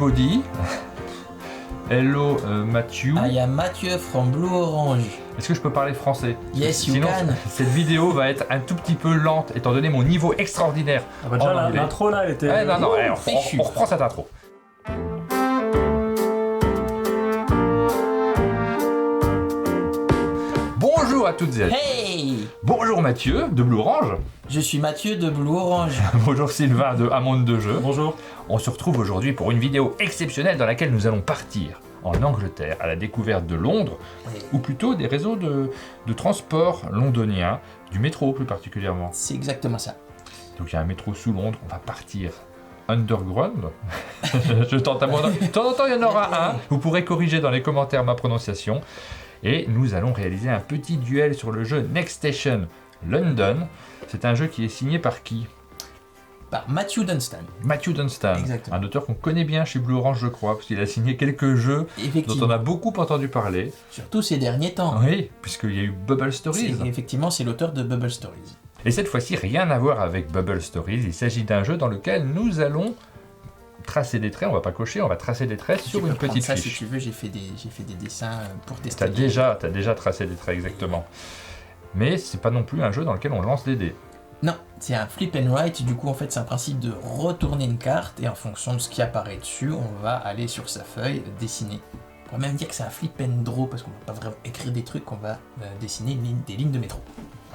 everybody. Hello Mathieu. I am Mathieu from Blue Orange. Est-ce que je peux parler français? Yes, you Sinon, can. cette vidéo va être un tout petit peu lente, étant donné mon niveau extraordinaire. Ah bah déjà, en anglais. l'intro là, elle était... Non, fichu. on reprend cette intro. Bonjour à toutes et à tous. Hey! Bonjour Mathieu de Blue Orange. Je suis Mathieu de Blue Orange. Bonjour Sylvain de Un Monde de Jeux. Bonjour. On se retrouve aujourd'hui pour une vidéo exceptionnelle dans laquelle nous allons partir en Angleterre à la découverte de Londres, ou plutôt des réseaux de transport londoniens, du métro plus particulièrement. C'est exactement ça. Donc il y a un métro sous Londres, on va partir underground. Je tente à moi. De temps en temps, il y en aura un. Vous pourrez corriger dans les commentaires ma prononciation. Et nous allons réaliser un petit duel sur le jeu Next Station London. C'est un jeu qui est signé par qui? Par Matthew Dunstan. Matthew Dunstan, Exactement. un auteur qu'on connaît bien chez Blue Orange, je crois, parce qu'il a signé quelques jeux dont Effectivement. on a beaucoup entendu parler. Surtout ces derniers temps. Oui, puisqu'il y a eu Bubble Stories. Effectivement, c'est l'auteur de Bubble Stories. Et cette fois-ci, rien à voir avec Bubble Stories. Il s'agit d'un jeu dans lequel nous allons tracer des traits. On va pas cocher, on va tracer des traits sur Tu une peux prendre petite ça fiche. si tu veux, j'ai fait des dessins pour tester. T'as déjà tracé des traits, exactement. Mais c'est pas non plus un jeu dans lequel on lance des dés. Non, c'est un flip and write. Du coup, en fait, c'est un principe de retourner une carte et en fonction de ce qui apparaît dessus, on va aller sur sa feuille dessiner. On pourrait même dire que c'est un flip and draw parce qu'on va pas vraiment écrire des trucs, on va dessiner des lignes de métro.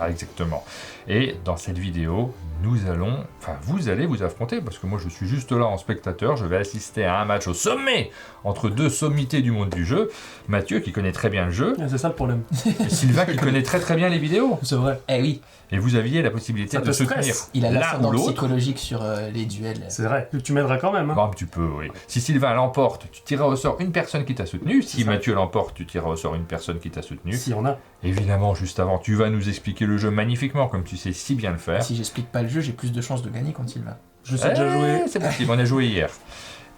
Ah, exactement. Et dans cette vidéo, vous allez vous affronter, parce que moi je suis juste là en spectateur, je vais assister à un match au sommet entre deux sommités du monde du jeu. Mathieu qui connaît très bien le jeu, C'est ça le problème. et Sylvain qui connaît très très bien les vidéos. C'est vrai. Eh oui, Et vous aviez la possibilité Ça de te soutenir stresse. il a l'un ou l'ascendant l'autre. psychologique sur les duels. C'est vrai. Tu m'aideras quand même. Hein. Bon, un petit peu, oui. Si Sylvain l'emporte, tu tireras au sort une personne qui t'a soutenu. Si C'est ça. Mathieu l'emporte, tu tireras au sort une personne qui t'a soutenu. Si on a. Évidemment, juste avant, tu vas nous expliquer le jeu magnifiquement, comme tu sais si bien le faire. Si j'explique pas le jeu, j'ai plus de chances de gagner quand il va. Je sais déjà jouer. C'est possible, on a joué hier.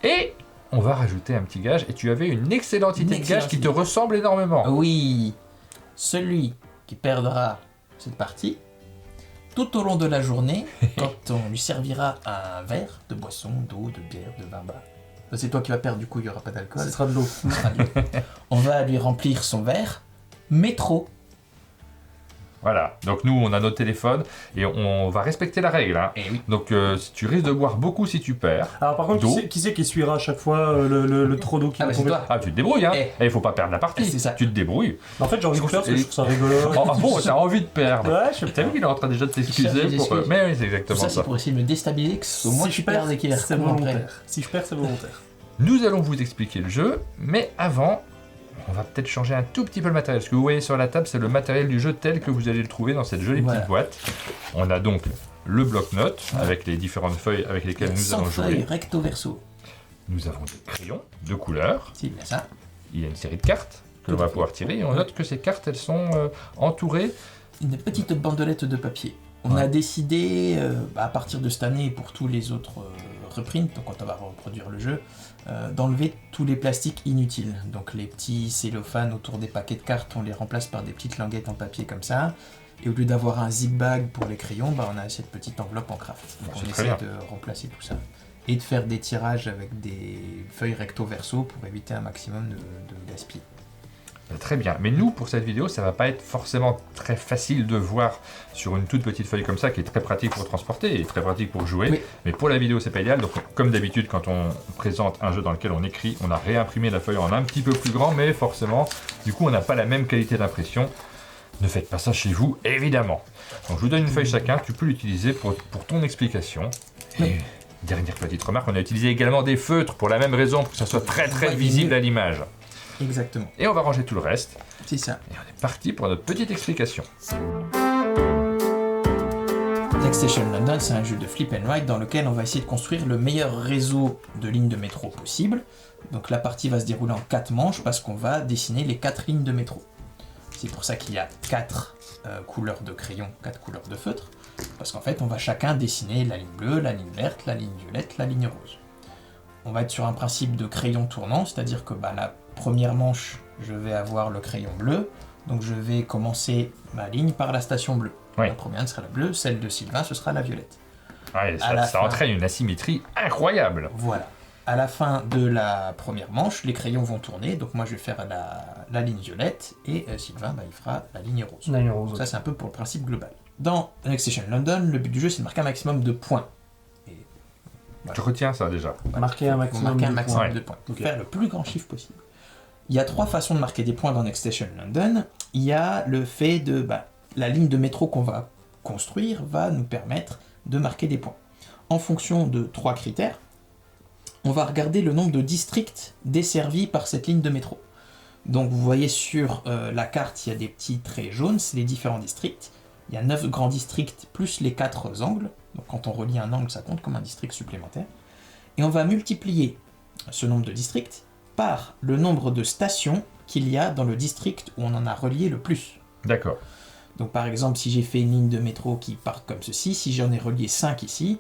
Et on va rajouter un petit gage, et tu avais une excellente idée de gage qui te ressemble énormément. Oui, celui qui perdra cette partie, tout au long de la journée, quand on lui servira un verre de boisson, d'eau, de bière, de vin, ça, c'est toi qui vas perdre, du coup il n'y aura pas d'alcool. Ce sera de l'eau. On va lui remplir son verre métro. Voilà, donc nous on a notre téléphone, et on va respecter la règle. Hein. Et oui. Donc tu risques de boire beaucoup si tu perds. Alors par contre, D'eau. qui c'est qui essuiera à chaque fois le trop d'eau qui Ah va bah c'est tomber? toi. Ah, tu te débrouilles, hein. Eh. Et il faut pas perdre la partie. C'est ça. Tu te débrouilles. En fait, j'ai envie de faire parce que je trouve ça rigolo. Ah bon, t'as envie de perdre. Ouais, je sais T'as vu pas. qu'il est en train déjà de cherche t'excuser des pour... excuses. Mais oui, c'est Tout exactement ça, ça. c'est pour essayer de me déstabiliser, que au moins Si je perds et qu'il c'est recours après. volontaire. Si je perds, c'est volontaire. Nous allons vous expliquer le jeu, mais avant, on va peut-être changer un tout petit peu le matériel. Ce que vous voyez sur la table, c'est le matériel du jeu tel que vous allez le trouver dans cette jolie Voilà. petite boîte. On a donc le bloc-notes avec les différentes feuilles avec lesquelles nous 100 allons feuilles jouer. recto verso. Nous avons des crayons de couleurs. C'est bien ça. Il y a une série de cartes que l'on Tout à va fait. pouvoir tirer. Et on note que ces cartes, elles sont entourées. Une petite bandelette de papier. On Ouais. a décidé, à partir de cette année et pour tous les autres reprints, donc quand on va reproduire le jeu, d'enlever tous les plastiques inutiles. Donc les petits cellophanes autour des paquets de cartes, on les remplace par des petites languettes en papier comme ça. Et au lieu d'avoir un zip bag pour les crayons, on a cette petite enveloppe en craft. Donc C'est on très essaie bien. de remplacer tout ça. Et de faire des tirages avec des feuilles recto verso pour éviter un maximum de gaspillage. Très bien. Mais nous, pour cette vidéo, ça va pas être forcément très facile de voir sur une toute petite feuille comme ça, qui est très pratique pour transporter et très pratique pour jouer. Oui. Mais pour la vidéo, c'est pas idéal. Donc, comme d'habitude, quand on présente un jeu dans lequel on écrit, on a réimprimé la feuille en un petit peu plus grand, mais forcément, du coup, on n'a pas la même qualité d'impression. Ne faites pas ça chez vous, évidemment. Donc, je vous donne une feuille chacun. Tu peux l'utiliser pour ton explication. Oui. Et dernière petite remarque, on a utilisé également des feutres pour la même raison, pour que ça soit très très Ouais, visible mieux. à l'image. Exactement. Et on va ranger tout le reste. C'est ça. Et on est parti pour notre petite explication. Next Station London, c'est un jeu de flip and write dans lequel on va essayer de construire le meilleur réseau de lignes de métro possible. Donc la partie va se dérouler en 4 manches parce qu'on va dessiner les 4 lignes de métro. C'est pour ça qu'il y a 4 couleurs de crayon, 4 couleurs de feutre. Parce qu'en fait, on va chacun dessiner la ligne bleue, la ligne verte, la ligne violette, la ligne rose. On va être sur un principe de crayon tournant, c'est-à-dire que la première manche, je vais avoir le crayon bleu, donc je vais commencer ma ligne par la station bleue. Oui. La première sera la bleue, celle de Sylvain, ce sera la violette. Ouais, À la ça fin. entraîne une asymétrie incroyable. Voilà. à la fin de la première manche, les crayons vont tourner. Donc moi, je vais faire la ligne violette et Sylvain, il fera la ligne rose. La ligne rose. Ça, c'est un peu pour le principe global. Dans Next Station London, le but du jeu, c'est de marquer un maximum de points. Et voilà. Je retiens ça déjà. Voilà. Marquer un maximum Marquer un de maximum points. de points. Ok. Faire le plus grand chiffre possible. Il y a 3 façons de marquer des points dans Next Station London. Il y a le fait de... la ligne de métro qu'on va construire va nous permettre de marquer des points. En fonction de 3 critères, on va regarder le nombre de districts desservis par cette ligne de métro. Donc vous voyez sur la carte, il y a des petits traits jaunes, c'est les différents districts. Il y a 9 grands districts plus les 4 angles. Donc quand on relie un angle, ça compte comme un district supplémentaire. Et on va multiplier ce nombre de districts par le nombre de stations qu'il y a dans le district où on en a relié le plus. D'accord. Donc par exemple, si j'ai fait une ligne de métro qui part comme ceci, si j'en ai relié 5 ici,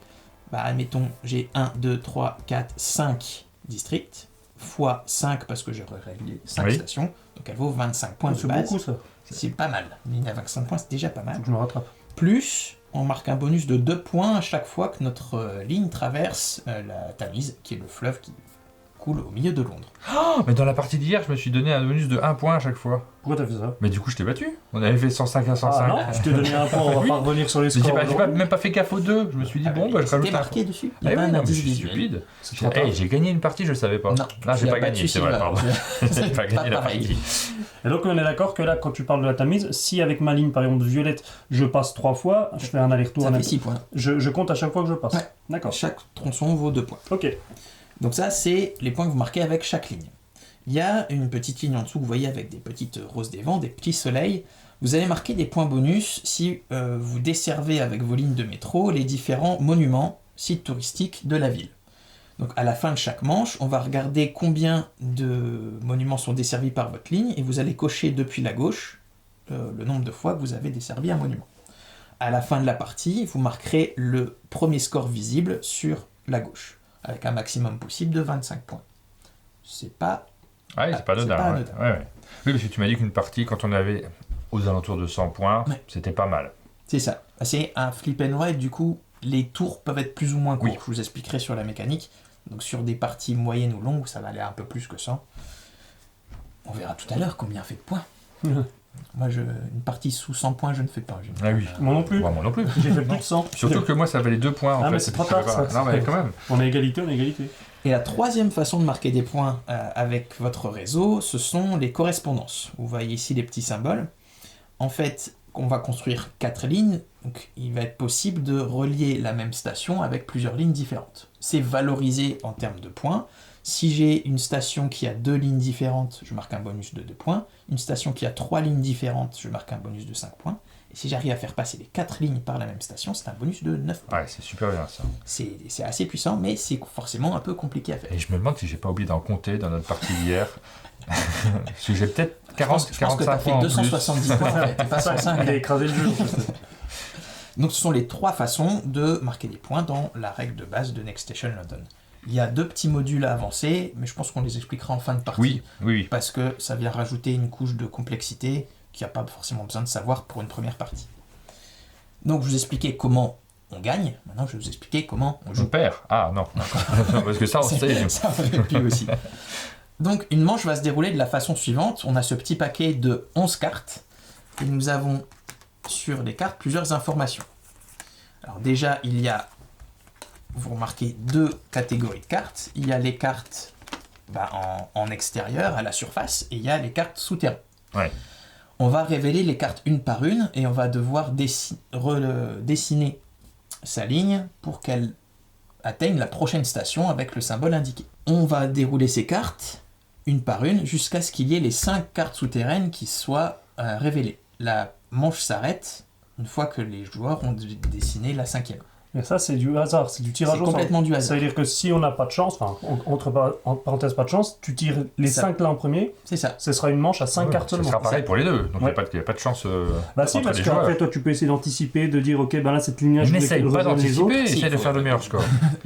admettons, j'ai 1, 2, 3, 4, 5 districts, fois 5 parce que j'ai relié 5 Oui. stations, donc elle vaut 25 points de C'est base. beaucoup ça. C'est pas mal. Une ligne à 25 points, c'est déjà pas mal. Faut que je me rattrape. Plus, on marque un bonus de 2 points à chaque fois que notre ligne traverse la Tamise, qui est le fleuve qui coule au milieu de Londres. Oh, mais dans la partie d'hier, je me suis donné un bonus de 1 point à chaque fois. Pourquoi t'as fait ça? Mais du coup, je t'ai battu. On avait fait 105 à 105. Ah non, je t'ai donné un point, on va Oui. pas revenir sur les Mais scores. j'ai même pas fait gaffe aux deux. Je me suis dit, bon, je C'était rajoute un marqué dessus. Il y Eh a oui, un non, mais indice je suis visuel. stupide. C'est trop tard. J'ai gagné une partie, je savais pas. Non, Là, j'ai tu pas as gagné, battu c'est vrai, Sylvain. pardon. J'ai pas gagné la pareil. partie. Et donc on est d'accord que là, quand tu parles de la Tamise, si avec ma ligne par exemple de violette, je passe 3 fois, je fais un aller-retour. Ça fait 6 points. Je compte à chaque fois que je passe. Ouais. D'accord. Chaque tronçon vaut 2 points. Ok. Donc ça, c'est les points que vous marquez avec chaque ligne. Il y a une petite ligne en dessous que vous voyez avec des petites roses des vents, des petits soleils. Vous allez marquer des points bonus si vous desservez avec vos lignes de métro les différents monuments, sites touristiques de la ville. Donc à la fin de chaque manche, on va regarder combien de monuments sont desservis par votre ligne et vous allez cocher depuis la gauche le nombre de fois que vous avez desservi un monument. À la fin de la partie, vous marquerez le premier score visible sur la gauche, avec un maximum possible de 25 points. C'est pas... Ah oui, c'est pas anodin. pas Ouais. anodin. Ouais, ouais. Oui, parce que tu m'as dit qu'une partie, quand on avait aux alentours de 100 points, Ouais. c'était pas mal. C'est ça. C'est un flip and ride, du coup, les tours peuvent être plus ou moins courts. Oui. Je vous expliquerai sur la mécanique. Donc sur des parties moyennes ou longues, ça va aller un peu plus que 100. On verra tout à l'heure combien fait de points. Moi, une partie sous 100 points, je ne fais pas. Je ne Ah fais oui. pas. Moi non plus. Ouais, moi non plus. J'ai fait plus de 100. Surtout que moi, ça valait 2 points en Ah, fait. mais c'est trop Je savais tard, pas. ça. Non, mais quand même. On est égalité, on est égalité. Et la troisième façon de marquer des points avec votre réseau, ce sont les correspondances. Vous voyez ici les petits symboles. En fait, on va construire 4 lignes, donc il va être possible de relier la même station avec plusieurs lignes différentes. C'est valorisé en termes de points. Si j'ai une station qui a 2 lignes différentes, je marque un bonus de 2 points. Une station qui a 3 lignes différentes, je marque un bonus de 5 points. Et si j'arrive à faire passer les 4 lignes par la même station, c'est un bonus de 9 points. Ouais, c'est super bien ça. C'est assez puissant, mais c'est forcément un peu compliqué à faire. Et je me demande si j'ai pas oublié d'en compter dans notre partie d'hier. Parce que j'ai peut-être 40, Je pense que tu as 45 fait points en plus. 270 points, en fait, et pas Ça, 105. il a écrasé le jeu. Donc ce sont les 3 façons de marquer des points dans la règle de base de Next Station London. Il y a 2 petits modules à avancer, mais je pense qu'on les expliquera en fin de partie. Oui, oui. Parce que ça vient rajouter une couche de complexité qu'il n'y a pas forcément besoin de savoir pour une première partie. Donc je vous expliquais comment on gagne, maintenant je vais vous expliquer comment on Je joue. perds. Ah non. Parce que ça, on sait. Ça on fait plus aussi. Donc une manche va se dérouler de la façon suivante. On a ce petit paquet de 11 cartes et nous avons sur les cartes plusieurs informations. Alors déjà, il y a, vous remarquez, 2 catégories de cartes. Il y a les cartes en extérieur, à la surface, et il y a les cartes souterraines. Ouais. On va révéler les cartes une par une et on va devoir dessiner sa ligne pour qu'elle atteigne la prochaine station avec le symbole indiqué. On va dérouler ces cartes une par une jusqu'à ce qu'il y ait les 5 cartes souterraines qui soient révélées. La manche s'arrête une fois que les joueurs ont dessiné la 5e. Mais ça, c'est du hasard, c'est du tirage C'est au sort. complètement du Ça hasard. veut dire que si on n'a pas de chance, enfin, en parenthèse, pas de chance, tu tires les Ça. 5 là en premier, C'est ça. ce sera une manche à 5 cartes Ce seulement. sera pareil pour les deux. Donc il Ouais. n'y a pas de chance. Bah si, entre parce les qu'après, joueurs. toi, tu peux essayer d'anticiper, de dire, ok, ben là, cette ligne-là, je N'essaye voulais pas qu'elle rejoigne les autres. d'anticiper, Si, essaye de faut- faire le meilleur score.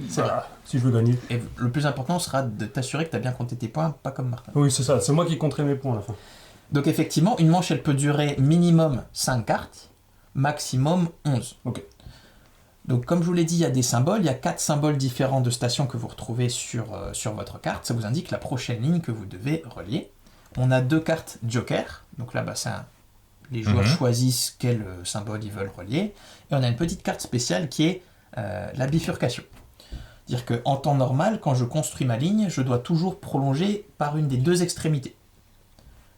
C'est vrai. Voilà, si je veux gagner. Et le plus important sera de t'assurer que tu as bien compté tes points, pas comme Martin. Oui, c'est ça, c'est moi qui compterai mes points à la fin. Donc effectivement, une manche, elle peut durer minimum 5 cartes, maximum 11. Ok. Donc comme je vous l'ai dit, il y a des symboles, il y a 4 symboles différents de stations que vous retrouvez sur votre carte. Ça vous indique la prochaine ligne que vous devez relier. On a 2 cartes joker, donc là les joueurs choisissent quel symbole ils veulent relier. Et on a une petite carte spéciale qui est la bifurcation. C'est-à-dire qu'en temps normal, quand je construis ma ligne, je dois toujours prolonger par une des 2 extrémités.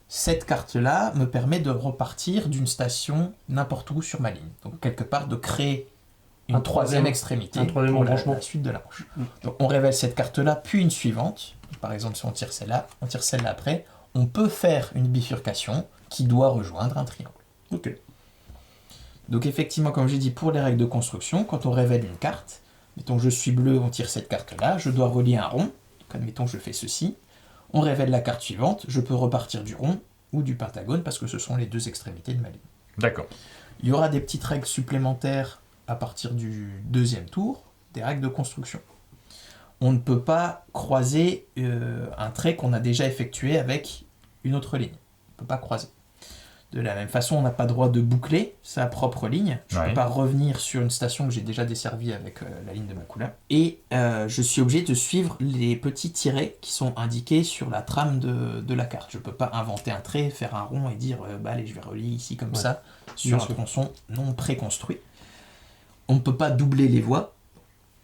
Cette carte-là me permet de repartir d'une station n'importe où sur ma ligne. Donc quelque part de créer une troisième extrémité pour la suite de la manche. Donc on révèle cette carte-là, puis une suivante. Par exemple, si on tire celle-là, on tire celle-là après. On peut faire une bifurcation qui doit rejoindre un triangle. Ok. Donc effectivement, comme j'ai dit, pour les règles de construction, quand on révèle une carte, mettons je suis bleu, on tire cette carte-là, je dois relier un rond. Donc admettons je fais ceci. On révèle la carte suivante, je peux repartir du rond ou du pentagone parce que ce sont les 2 extrémités de ma ligne. D'accord. Il y aura des petites règles supplémentaires à partir du 2e tour, des règles de construction. On ne peut pas croiser un trait qu'on a déjà effectué avec une autre ligne. On ne peut pas croiser. De la même façon, on n'a pas droit de boucler sa propre ligne. Je ne peux pas revenir sur une station que j'ai déjà desservie avec la ligne de ma couleur. Et je suis obligé de suivre les petits tirets qui sont indiqués sur la trame de la carte. Je ne peux pas inventer un trait, faire un rond et dire allez, je vais relier ici comme ça sur un tronçon non préconstruit. On ne peut pas doubler les voies.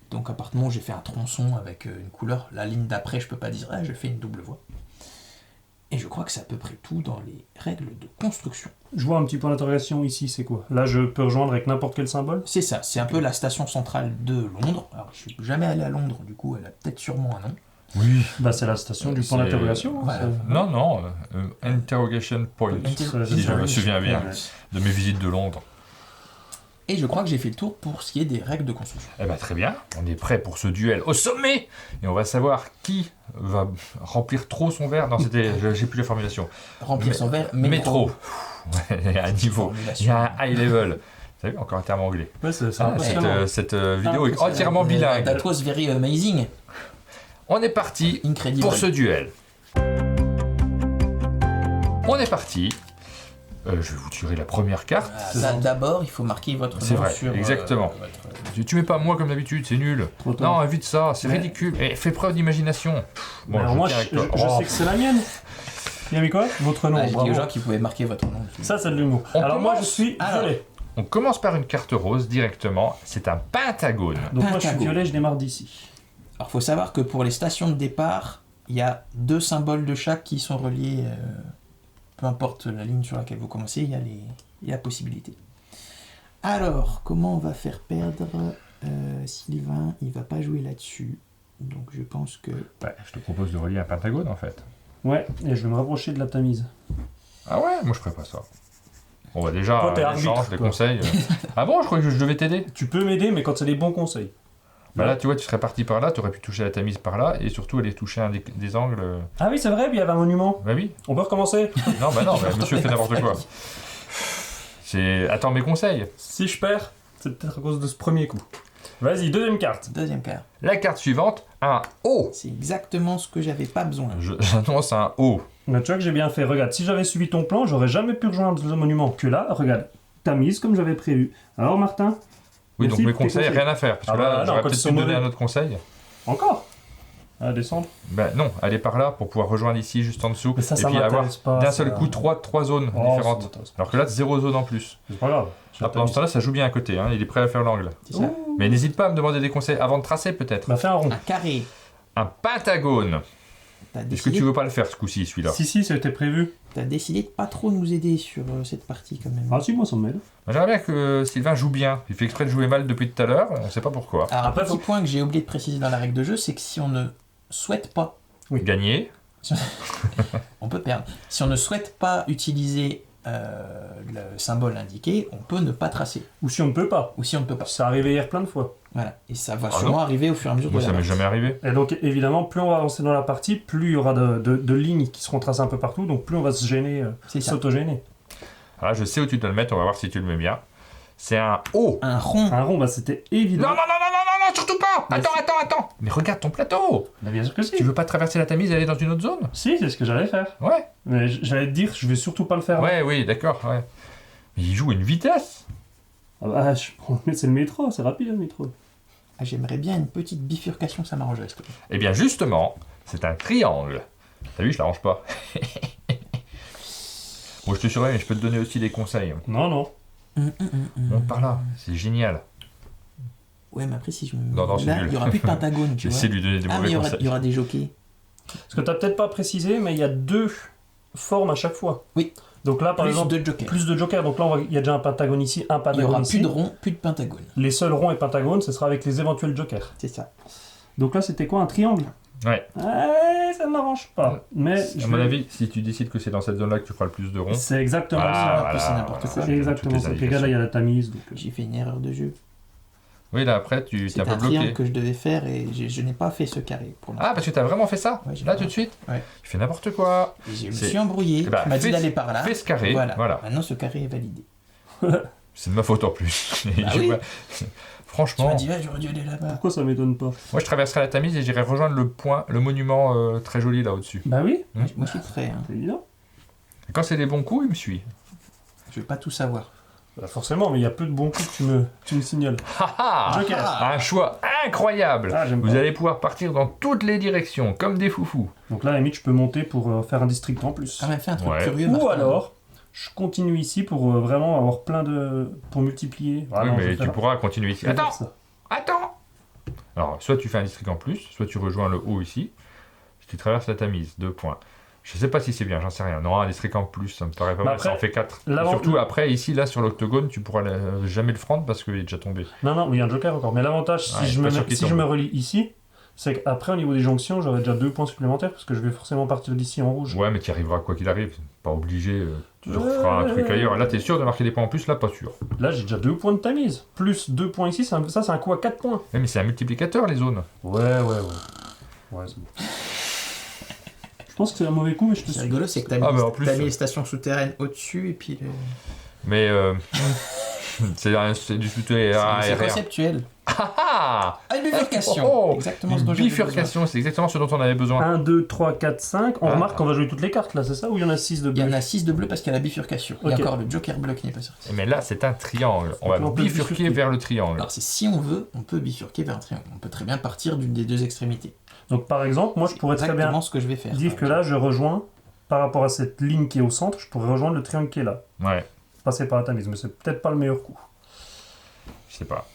Donc à partir du moment où j'ai fait un tronçon avec une couleur, la ligne d'après, je ne peux pas dire je fais une double voie. Et je crois que c'est à peu près tout dans les règles de construction. Je vois un petit point d'interrogation ici, c'est quoi? Là, je peux rejoindre avec n'importe quel symbole? C'est ça, c'est un peu la station centrale de Londres. Alors, je suis jamais allé à Londres, du coup, elle a peut-être sûrement un nom. Oui. Bah, c'est la station du point d'interrogation. Voilà. Non, Interrogation Point, si je me souviens bien, de mes visites de Londres. Et je crois que j'ai fait le tour pour ce qui est des règles de construction. Eh ben très bien, on est prêt pour ce duel au sommet. Et on va savoir qui va remplir trop son verre. Non, j'ai plus la formulation. Remplir son verre, métro. Ouais, il y a un niveau, il y a un high level. Vous savez, encore un terme anglais. Ouais, c'est impressionnant. Cette vidéo est entièrement bilingue. That was very amazing. On est parti pour ce duel. On est parti. Je vais vous tirer la première carte. D'abord, il faut marquer votre nom vrai, sur... exactement. Tu mets pas moi comme d'habitude, c'est nul. Non, évite ça, c'est ridicule. Et fais preuve d'imagination. Bon, alors moi, je sais que c'est la mienne. Il y avait quoi? Votre nom. J'ai dit aux gens qui pouvaient marquer votre nom. Ça, c'est de l'humour. Alors moi, je suis violet. On commence par une carte rose directement. C'est un pentagone. Donc moi, je suis violet, je démarre d'ici. Alors, il faut savoir que pour les stations de départ, il y a 2 symboles de chaque qui sont reliés... Peu importe la ligne sur laquelle vous commencez, il y a la possibilité. Alors, comment on va faire perdre Sylvain? Il va pas jouer là-dessus. Donc je pense que... Ouais, je te propose de relier un pentagone en fait. Ouais, et je vais me rapprocher de la Tamise. Ah ouais, moi je ferais pas ça. On va déjà échange, des conseils. Ah bon, je croyais que je devais t'aider. Tu peux m'aider, mais quand c'est des bons conseils. Bah là, tu vois, tu serais parti par là, tu aurais pu toucher la Tamise par là, et surtout aller toucher un des angles. Ah oui, c'est vrai, puis il y avait un monument. Bah oui. On peut recommencer? Non, monsieur fait n'importe quoi. Attends mes conseils. Si je perds, c'est peut-être à cause de ce premier coup. Vas-y, deuxième carte. Deuxième carte. La carte suivante, un O. C'est exactement ce que j'avais pas besoin. J'annonce un O. Mais tu vois que j'ai bien fait. Regarde, si j'avais suivi ton plan, j'aurais jamais pu rejoindre le monument. Que là, regarde, Tamise comme j'avais prévu. Alors Martin? Oui, donc mes conseils, rien à faire. Parce que là, j'aurais peut-être pu me donner un autre conseil. Encore? À descendre? Ben non, aller par là pour pouvoir rejoindre ici, juste en dessous. Mais ça, et puis avoir d'un seul coup trois zones différentes. Alors que là, 0 zone en plus. C'est pas grave. Pendant ce temps-là, ça joue bien à côté. Hein. Il est prêt à faire l'angle. Mais n'hésite pas à me demander des conseils avant de tracer, peut-être. Bah, fais un rond. Un carré. Un pentagone. Est-ce que tu veux pas le faire, ce coup-ci, celui-là? Si, c'était prévu. T'as décidé de pas trop nous aider sur cette partie, quand même. Ah si, moi, ça m'aide. J'aimerais bien que Sylvain joue bien. Il fait exprès de jouer mal depuis tout à l'heure. On sait pas pourquoi. Alors, un petit point que j'ai oublié de préciser dans la règle de jeu, c'est que si on ne souhaite pas... Gagner. On peut perdre. Si on ne souhaite pas utiliser le symbole indiqué, on peut ne pas tracer. Ou si on ne peut pas. Ça arrivé hier plein de fois. Voilà. Et ça va sûrement arriver au fur et à mesure de la partie. Moi, ça m'est jamais arrivé. Et donc, évidemment, plus on va avancer dans la partie, plus il y aura de lignes qui seront tracées un peu partout, donc plus on va se gêner, s'auto-gêner. Alors, je sais où tu dois le mettre, on va voir si tu le mets bien. C'est un O. Un rond. Un rond, bah c'était évident. Non, surtout pas. Attends. Mais regarde ton plateau. Bah, bien sûr que si. Tu veux pas traverser la Tamise et aller dans une autre zone? Si, c'est ce que j'allais faire. Ouais. Mais j'allais te dire, je vais surtout pas le faire. Ouais, oui, d'accord, ouais. Mais il joue une vitesse. Ah bah, c'est le métro, c'est rapide le métro. Ah, j'aimerais bien une petite bifurcation, ça m'arrangerait. s'il te plaît. Eh bien, justement, c'est un triangle. T'as vu, je l'arrange pas. Bon, je te surveille, mais je peux te donner aussi des conseils. Non. Monte par là, c'est génial. Ouais, mais après, si je me. Non, non, c'est là, nul. il n'y aura plus de pentagone, tu vois. J'essaie de lui donner des Ah, mais mauvais il conseils. y aura des jockeys. Parce que t'as peut-être pas précisé, mais il y a 2 formes à chaque fois. Oui. Donc là, par Plus exemple, de jokers. plus de jokers. Donc là, il y a déjà un pentagone ici, un Il n'y pentagone aura ici. plus de ronds, plus de pentagone. Les seuls ronds et pentagones, ce sera avec les éventuels jokers. C'est ça. Donc là, c'était quoi, un triangle? Ouais. Ça ne m'arrange pas. Mais À mon avis, si tu décides que c'est dans cette zone-là que tu feras le plus de ronds. c'est exactement Voilà, ça. voilà, c'est n'importe quoi. C'est exactement ça. Les gars, là, il y a la tamise. Donc, J'ai fait une erreur de jeu. Oui, là, après, tu t'es C'est un peu un triangle bloqué. que je devais faire et je n'ai pas fait ce carré pour l'instant. Ah, parce que t'as vraiment fait ça Ouais, j'ai là, vraiment- tout de suite Ouais. Tu fais n'importe quoi. Et je me c'est- suis embrouillé. Eh ben, Tu m'as dit fais- d'aller par là. fais ce carré, voilà. Maintenant, ce carré est validé. C'est de ma faute en plus. Bah J'ai oui. pas- Tu Franchement, m'as dit, ouais, j'aurais dû aller là-bas. pourquoi ça m'étonne pas? moi je traverserai la Tamise et j'irai rejoindre le monument très joli là au-dessus. Bah oui, Moi, je suis prêt. Hein. c'est évident. Et quand c'est des bons coups, il me suit. Je veux pas tout savoir. Bah forcément, mais il y a peu de bons coups que tu me signales. Haha Joker. Un choix incroyable. Ah, j'aime Vous pas. allez pouvoir partir dans toutes les directions, comme des foufous. Donc là, à la limite, je peux monter pour faire un district en plus. Ah, mais fais un truc Ouais. curieux. Ou Martin. alors, je continue ici pour vraiment avoir plein de... pour multiplier. Ah oui, non, je mais vais tu faire- pourras continuer ici. je vais faire Attends ça. Attends Alors, soit tu fais un district en plus, soit tu rejoins le haut ici. Tu traverses la Tamise, 2 points. Je sais pas si c'est bien, j'en sais rien. Non, un district en plus, ça me paraît pas Bah mal, ça en après, fait 4. l'avant- Surtout après, ici, là, sur l'octogone, tu pourras jamais le prendre parce qu'il est déjà tombé. Non, mais il y a un joker encore. Mais l'avantage, Ouais, si, je pas me, sûr mets- qu'il si je tombe. me relie ici, c'est qu'après, au niveau des jonctions, j'aurai déjà 2 points supplémentaires parce que je vais forcément partir d'ici en rouge. Ouais, mais tu y arriveras quoi qu'il arrive. Pas obligé, tu referas un truc ailleurs. Là, t'es sûr de marquer des points en plus, là, pas sûr. Là, j'ai déjà 2 points de tamise. Plus 2 points ici, ça, c'est un coup à 4 points. Ouais, mais c'est un multiplicateur, les zones. Ouais, c'est bon. Je pense que c'est un mauvais coup, mais je te C'est suis. rigolo, c'est que t'as Ah, mis, mais en plus, t'as mis les stations souterraines au-dessus et puis le... Mais c'est du soutien c'est aérien. conceptuel. Ah Ah, une bifurcation. Oh, oh, Exactement ce Une dont j'avais bifurcation, c'est exactement ce dont on avait besoin. 1, 2, 3, 4, 5. On Ah. remarque qu'on va jouer toutes les cartes là, c'est ça? Ou il y en a 6 de besoin. Il y bleu? en a 6 de bleu parce qu'il y a la bifurcation. Il y a Ok. encore le joker bleu qui n'est pas sorti. Mais là, c'est un triangle. On va Donc, on peut bifurquer bifurquer. vers le triangle. Alors, c'est si on veut, on peut bifurquer vers un triangle. On peut très bien partir d'une des deux extrémités. Donc par exemple, moi je pourrais très Exactement bien ce que je vais faire. dire par que là, je rejoins, par rapport à cette ligne qui est au centre, je pourrais rejoindre le triangle qui est là. Ouais, Passer par la tamise, mais c'est peut-être pas le meilleur coup. je sais pas.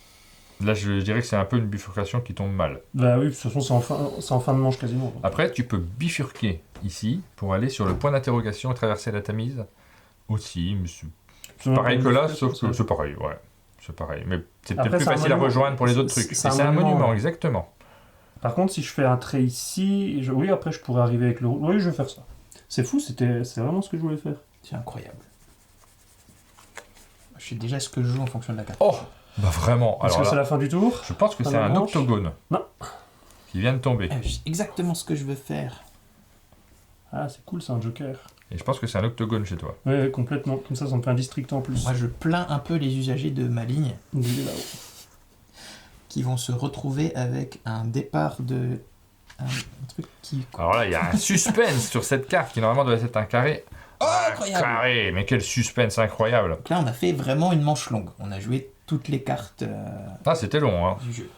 Là, je dirais que c'est un peu une bifurcation qui tombe mal. Bah oui, de toute façon, c'est en fin de manche quasiment. Après, tu peux bifurquer ici pour aller sur le point d'interrogation et traverser la Tamise aussi. Mais c'est pareil que là, sauf que c'est pareil, ouais. C'est pareil. Mais c'est peut-être Après, plus c'est un facile à monument. rejoindre pour les autres C'est- trucs. c'est Et un c'est un monument, monument, ouais. exactement. Par contre, si je fais un trait ici, oui, après je pourrais arriver avec le... Oui, je vais faire ça. C'est fou, c'est vraiment ce que je voulais faire. C'est incroyable. Je sais déjà ce que je joue en fonction de la carte. Oh Bah vraiment. Est-ce Alors que c'est là, la fin du tour? je pense que Fin c'est de un manche. octogone. Non. Qui vient de tomber. Je sais exactement ce que je veux faire. Ah, c'est cool, c'est un joker. Et je pense que c'est un octogone chez toi. Ouais, complètement. Comme ça me fait un district en plus. Moi, je plains un peu les usagers de ma ligne Il est là-haut. qui vont se retrouver avec un départ de... un truc qui... Alors là, il y a un suspense sur cette carte qui normalement doit être un carré. Oh, Un incroyable. carré, mais quel suspense incroyable. Donc là, on a fait vraiment une manche longue. On a joué toutes les cartes Ah, c'était long, hein. du jeu.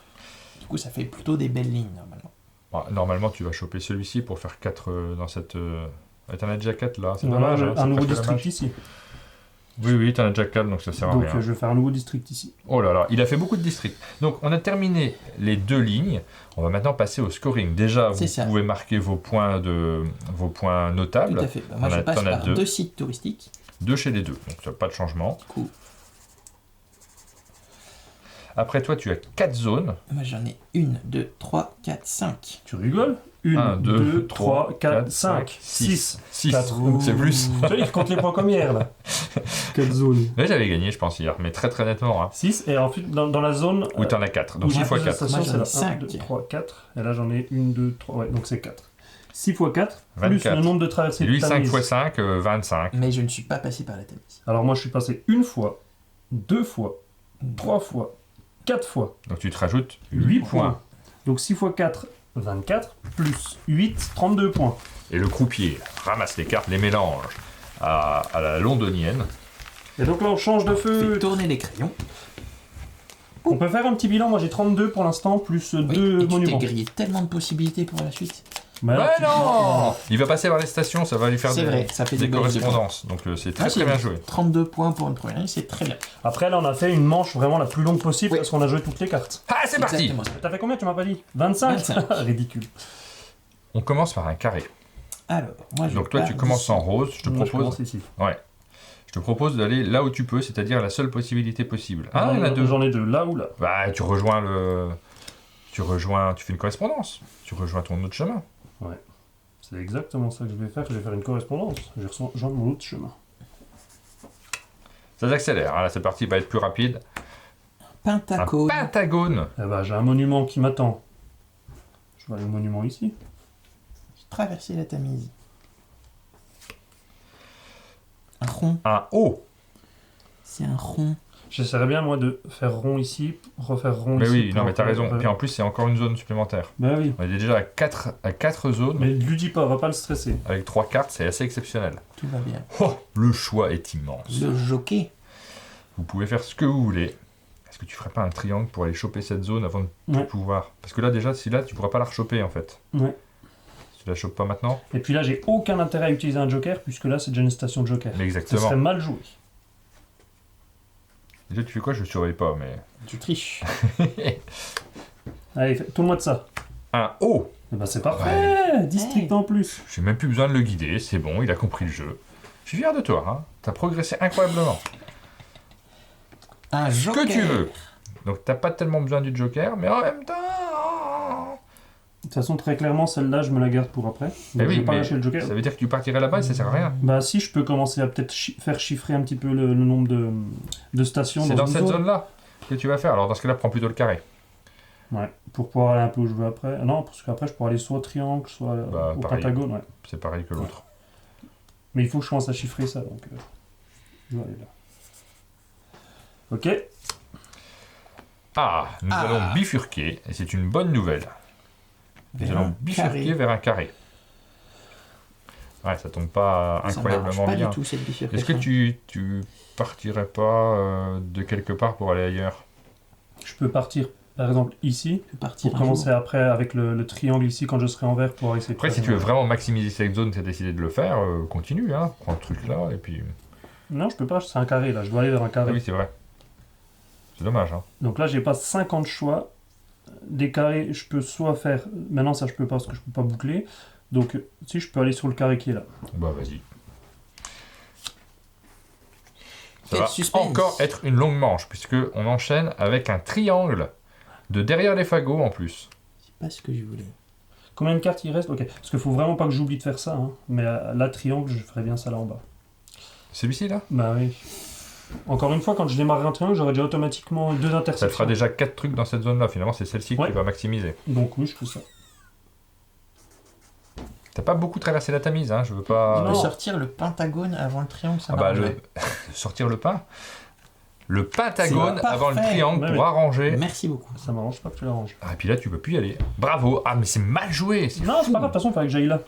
Du coup, ça fait plutôt des belles lignes, normalement. Bon, normalement, tu vas choper celui-ci pour faire 4 dans cette... Ah, t'en as déjà 4 là, c'est Voilà, dommage. hein, c'est un nouveau presque district dommage. ici. Oui, t'en as déjà 4, donc ça sert à Donc rien. je vais faire un nouveau district ici. Oh là là, il a fait beaucoup de districts. Donc on a terminé les 2 lignes. On va maintenant passer au scoring. Déjà, vous C'est ça. pouvez marquer vos points notables. Tout à fait. Bah, moi, T'en je as- passe t'en as par 2 sites touristiques. 2 chez les 2, donc ça pas de changement. Cool. Après toi, tu as 4 zones. Moi, j'en ai 1, 2, 3, 4, 5. Tu rigoles? 1, 1, 2, 2, 3, 4, 5, 6. 6. 4. C'est plus. Tu vois, il compte les points comme hier, là. Quelle zone? Mais j'avais gagné, je pense, hier, mais très très nettement. Hein. 6, et ensuite, dans la zone... Oui, t'en as 4, donc où 6 j'ai fois plus de 4. stations, Moi, j'en ai c'est là. 1, 2, 5. 3, 4. Et là, j'en ai 1, 2, 3. Ouais, donc c'est 4. 6 fois 4, plus 24. le nombre de traversées Lui, de 5 Tamise. fois 5, 25. Mais je ne suis pas passé par la Tamise. Alors moi, je suis passé une fois, 2 fois, 3 fois, 4 fois. Donc tu te rajoutes 8 8 points. points. Donc 6 fois 4, 24, plus 8, 32 points. Et le croupier ramasse les cartes, les mélange à la londonienne. Et donc là, on change de Fais feu. tourner les crayons. On peut faire un petit bilan, moi j'ai 32 pour l'instant, plus Oui, 2 et tu monuments. t'es grillé tellement de possibilités pour la suite. Bah, alors, Ouais, tu- non. Il va passer par les stations, ça va lui faire C'est vrai, ça fait des des bonus de points. correspondances. Donc c'est très Ah, très bien joué. 32 points pour une première ligne, c'est très bien. Après là on a fait une manche vraiment la plus longue possible Oui. parce qu'on a joué toutes les cartes. Ah, c'est parti. Exactement ça. T'as fait combien tu m'as pas dit 25, 25. Ridicule. On commence par un carré. Alors, moi je Donc toi, pars tu commences d'ici. en rose. Je te Moi, je propose. commence ici. Je te propose d'aller là où tu peux, c'est-à-dire la seule possibilité possible. Ah, il y en a deux. J'en ai deux, là ou là. Bah, tu rejoins le. Tu fais une correspondance. Tu rejoins ton autre chemin. C'est exactement ça que je vais faire. Je vais faire une correspondance. Je rejoins mon autre chemin. Ça s'accélère. Ah, là, c'est parti, va être plus rapide. Un Pentacone. pentagone. Eh ben, j'ai un monument qui m'attend. Je vais aller au monument ici. Traverser la Tamise. Un rond. Un O. C'est un rond. J'essaierais bien moi de faire rond ici, refaire rond Mais ici. oui, non, pour mais t'as après- raison. Puis en plus, c'est encore une zone supplémentaire. Bah oui. On est déjà à 4 zones. Mais lui dis pas, va pas le stresser. Avec 3 cartes, c'est assez exceptionnel. Tout va bien. Oh, le choix est immense. Le jockey. Vous pouvez faire ce que vous voulez. Est-ce que tu ferais pas un triangle pour aller choper cette zone avant de Ouais. pouvoir? Parce que là, déjà, si là, tu pourras pas la rechoper en fait. Ouais. Si tu la chopes pas maintenant. Et puis là, j'ai aucun intérêt à utiliser un joker puisque là, c'est déjà une station de joker. Mais Ça exactement. serait mal joué. Déjà, tu fais quoi? Je surveille pas, mais. Tu triches. Allez, tourne-moi de ça. Un O. Et ben c'est parfait. District Hey. en plus. J'ai même plus besoin de le guider, c'est bon, il a compris le jeu. Je suis fier de toi, hein. T'as progressé incroyablement. Un Ce joker. que tu veux. Donc t'as pas tellement besoin du joker, mais en même temps. De toute façon, très clairement, celle-là, je me la garde pour après. Donc, Mais je oui, vais pas mais lâcher le joker. ça veut dire que tu partirais là-bas et ça sert à rien. Bah si, je peux commencer à peut-être faire chiffrer un petit peu le nombre de stations C'est dans une cette zone-là que tu vas faire. Alors dans ce cas-là, prends plutôt le carré. Ouais, pour pouvoir aller un peu où je veux après. Ah non, parce qu'après, je pourrais aller soit au triangle, soit Bah, au pareil. pentagone, ouais. C'est pareil que l'autre. Mais il faut que je commence à chiffrer ça, donc... je vais aller là. Ok. Ah, nous Ah. allons bifurquer, et c'est une bonne nouvelle. Nous Vers allons un bifurquer carré. vers un carré. Ouais, ça tombe pas Ça incroyablement marche pas bien. du tout cette bifurcation. Est-ce que tu partirais pas de quelque part pour aller ailleurs? Je peux partir, par exemple, ici, Tu peux partir pour un commencer jour. après avec le triangle ici quand je serai en vert pour essayer de Après, si faire- tu veux vraiment maximiser cette zone, tu as décidé de le faire, continue, hein. Prends le truc là, et puis... Non, je peux pas, c'est un carré là, je dois aller vers un Ah carré. oui, c'est vrai. C'est dommage, hein. Donc là, j'ai pas 50 choix. Des carrés, je peux soit faire... Maintenant, ça, je peux pas parce que je peux pas boucler. Donc, si, je peux aller sur le carré qui est là. Bah, vas-y. Ça Quel va suspense. encore être une longue manche, puisque on enchaîne avec un triangle de derrière les fagots en plus. C'est pas ce que je voulais. Combien de cartes il reste? Ok, parce qu'il faut vraiment pas que j'oublie de faire ça. Hein. Mais là, triangle, je ferais bien ça là en bas. Celui-ci là? Bah oui. Encore une fois, quand je démarrerai un triangle, j'aurai déjà automatiquement 2 Ça intersections. te fera déjà 4 trucs dans cette zone-là. Finalement, c'est celle-ci que Ouais. tu vas maximiser. Donc oui, je fais ça. T'as pas beaucoup traversé la Tamise, hein. Je veux pas. Tu peux Non. sortir le pentagone avant le triangle, ça Ah bah, m'arrangerait. sortir le pain. Le pentagone C'est avant le parfait. triangle Ouais, pour ouais. arranger. Merci beaucoup. Ça m'arrange pas que tu l'arranges. Ah, et puis là, tu peux plus y aller. Bravo. Ah, mais c'est mal joué. C'est Non, c'est fou. pas grave, de toute façon, il fallait que j'aille là.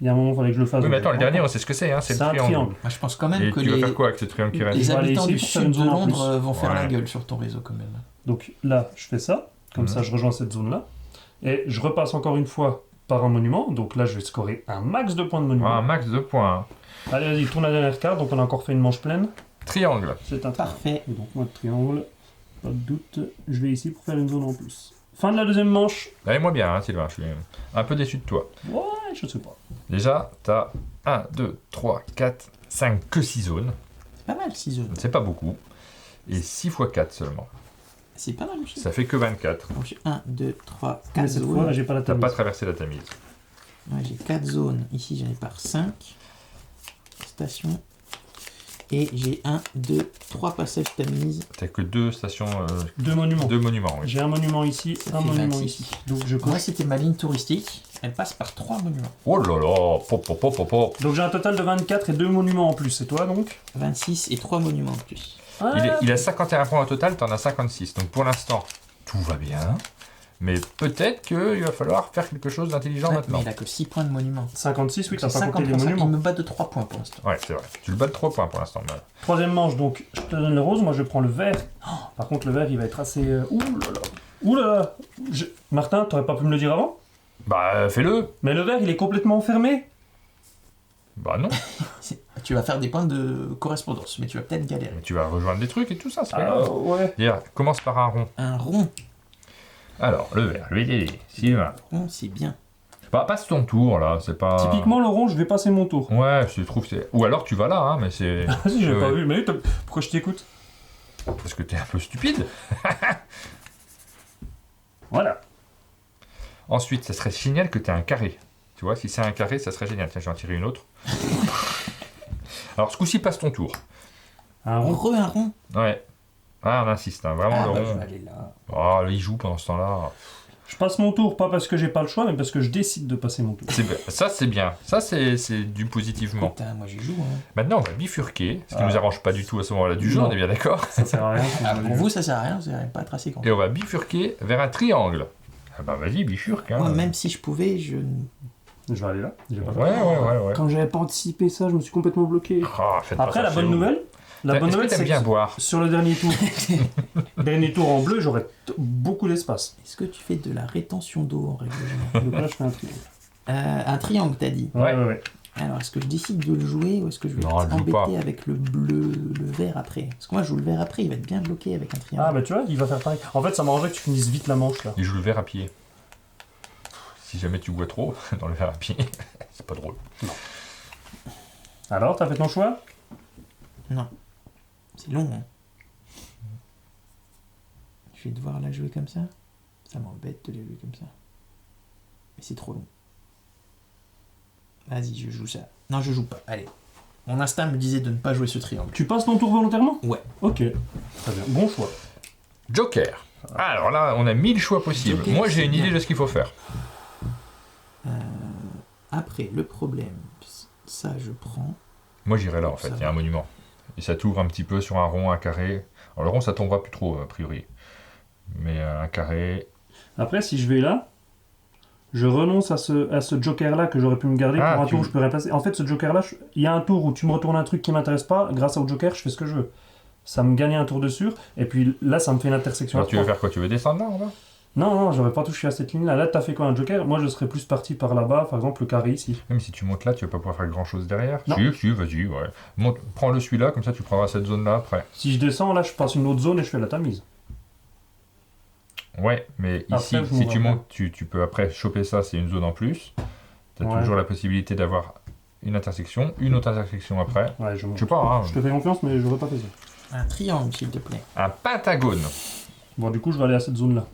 Il y a un moment, il fallait que je le fasse. Oui, mais donc attends, je le dernier, prends. on sait ce que c'est, hein. C'est C'est le un triangle. triangle. Moi, je pense quand même Et que tu vas les, faire quoi avec ce triangle qui reste? les Je vais aller habitants ici du pour faire sud une de zone en Londres plus. vont faire Ouais. la gueule sur ton réseau quand même. Donc là, je fais ça. Comme Mhm. ça, je rejoins cette zone-là. Et je repasse encore une fois par un monument. Donc là, je vais scorer un max de points de monument. Ah, un max de points. Allez, vas-y, tourne la dernière carte. Donc on a encore fait une manche pleine. Triangle. C'est un triangle. Parfait. Et donc moi, le triangle, pas de doute, je vais ici pour faire une zone en plus. Fin de la deuxième manche. Allez-moi bien, hein, Sylvain. Je suis un peu déçu de toi. Ouais, je sais pas. Déjà, t'as 1, 2, 3, 4, 5, que 6 zones. C'est pas mal 6 zones. C'est pas beaucoup. Et 6 x 4 seulement. C'est pas mal aussi. Ça fait que 24. Donc 1, 2, 3, Mais 4 cette fois, là, zones. j'ai pas la T'as table. pas traversé la Tamise. Ouais, j'ai 4 zones. Ici, j'en ai par 5. Stations. Et j'ai 1, 2, 3 passages Tamise. T'as que 2 stations, 2 monuments. 2 monuments, oui. J'ai un monument ici, Ça un fait monument 26. ici. Donc je Moi, coche. c'était ma ligne touristique. Elle passe par 3 monuments. Oh là là, pop, pop, pop, pop, pop. Donc j'ai un total de 24 et 2 monuments en plus. C'est toi donc 26 et 3 monuments en plus. Ah, Il a 51 points au total, t'en as 56. Donc pour l'instant, tout va bien. Mais peut-être qu'il va falloir faire quelque chose d'intelligent Ouais, maintenant. mais il a que 6 points de monument. 56, oui, t'as C'est pas compté les 50%, il monuments. me bat de 3 points pour l'instant. Ouais, c'est vrai. Tu le bats de 3 points pour l'instant. Mais... Troisième manche, donc je te donne le rose, moi je prends le vert. Oh, par contre, le vert il va être assez. Ouh là là. Ouh là là. Martin, t'aurais pas pu me le dire avant? Bah, fais-le. Mais le vert il est complètement fermé. Bah non. Tu vas faire des points de correspondance, mais tu vas peut-être galérer. Mais tu vas rejoindre des trucs et tout ça, c'est pas Ah grave. ouais. Dire, commence par un rond. Un rond. Alors, le vert, lui, Sylvain. Rond, c'est bien. Bah, passe ton tour, là, c'est pas... Typiquement, le rond, je vais passer mon tour. Ouais, je trouve que c'est... Ou alors tu vas là, hein, mais c'est... Si, j'ai Ouais. pas vu, mais pourquoi je t'écoute? Parce que t'es un peu stupide. Voilà. Ensuite, ça serait génial que t'aies un carré. Tu vois, si c'est un carré, ça serait génial. Tiens, je vais en tirer une autre. Alors, ce coup-ci, passe ton tour. Un rond. Un rond. Ouais. Ah, on insiste, hein, vraiment, Ah, le bah, je rond. vais aller là. Oh, là, il joue pendant ce temps-là. Je passe mon tour, pas parce que j'ai pas le choix, mais parce que je décide de passer mon tour. C'est bien. Ça, c'est bien. Ça, c'est du positivement. Putain, moi j'y joue. Hein. Maintenant, on va bifurquer, ce qui nous arrange pas du tout à ce moment-là du jeu, Non. on est bien d'accord. Ça sert à rien. Ah, pour vous, ça sert à rien, vous n'allez pas être assez con. Et on va bifurquer vers un triangle. Ah bah vas-y, bifurque. Hein. Moi, même si je pouvais, je. Je vais aller là. J'ai pas fait. Ouais. Quand j'avais pas anticipé ça, je me suis complètement bloqué. Ah, faites pas Après, ça la chez bonne vous. nouvelle, Est-ce que t'aimes c'est bien que boire. sur le dernier tour en bleu, j'aurais beaucoup d'espace. Est-ce que tu fais de la rétention d'eau en règle générale? Donc là, je fais un triangle. Un triangle, t'as dit. Ouais. Alors, est-ce que je décide de le jouer ou est-ce que je vais Non, être je joue pas. embêté avec le bleu, le vert après? Parce que moi, je joue le vert après, il va être bien bloqué avec un triangle. Ah, bah tu vois, il va faire pareil. En fait, ça m'arrangerait que tu finisses vite la manche là. Il joue le verre à pied. Si jamais tu bois trop dans le verre à pied, c'est pas drôle. Alors, t'as fait ton choix? Non. C'est long, hein. Je vais devoir la jouer comme ça. Ça m'embête de la jouer comme ça. Mais c'est trop long. Vas-y, je joue ça. Non, je joue pas. Allez. Mon instinct me disait de ne pas jouer ce triangle. Tu passes ton tour volontairement? Ouais. Ok. Très bien. Bon choix. Joker. Alors là, on a 1000 choix possibles. Joker, Moi, j'ai c'est une bien. idée de ce qu'il faut faire. Après, le problème, ça je prends. Moi, j'irai là, en fait. Ça Il y a un monument. Et ça t'ouvre un petit peu sur un rond, un carré. Alors, le rond, ça tombera plus trop, a priori. Mais un carré... Après, si je vais là, je renonce à ce joker-là que j'aurais pu me garder Ah, pour un tu- tour où je peux rien passer. En fait, ce joker-là, il y a un tour où tu me retournes un truc qui m'intéresse pas. Grâce au joker, je fais ce que je veux. Ça me gagne un tour de sûr. Et puis là, ça me fait une intersection. Alors, à tu veux trois. faire quoi? Tu veux descendre là, en bas? Non, j'aurais pas touché à cette ligne-là. Là, t'as fait quoi, un joker? Moi, je serais plus parti par là-bas, par exemple, le carré ici. Même si tu montes là, tu vas pas pouvoir faire grand-chose derrière. Non. Si, vas-y, ouais. Prends-le celui-là, comme ça, tu prendras cette zone-là après. Si je descends, là, je passe une autre zone et je fais la tamise. Ouais, mais Après, ici, je si m'ouvre tu après. montes, tu peux après choper ça, c'est une zone en plus. Tu as Ouais. toujours la possibilité d'avoir une intersection, une autre intersection après. Ouais, Je sais pas, hein. Je te fais confiance, mais j'aurais pas fait ça. Un triangle, s'il te plaît. Un pentagone. Bon, du coup, je vais aller à cette zone-là.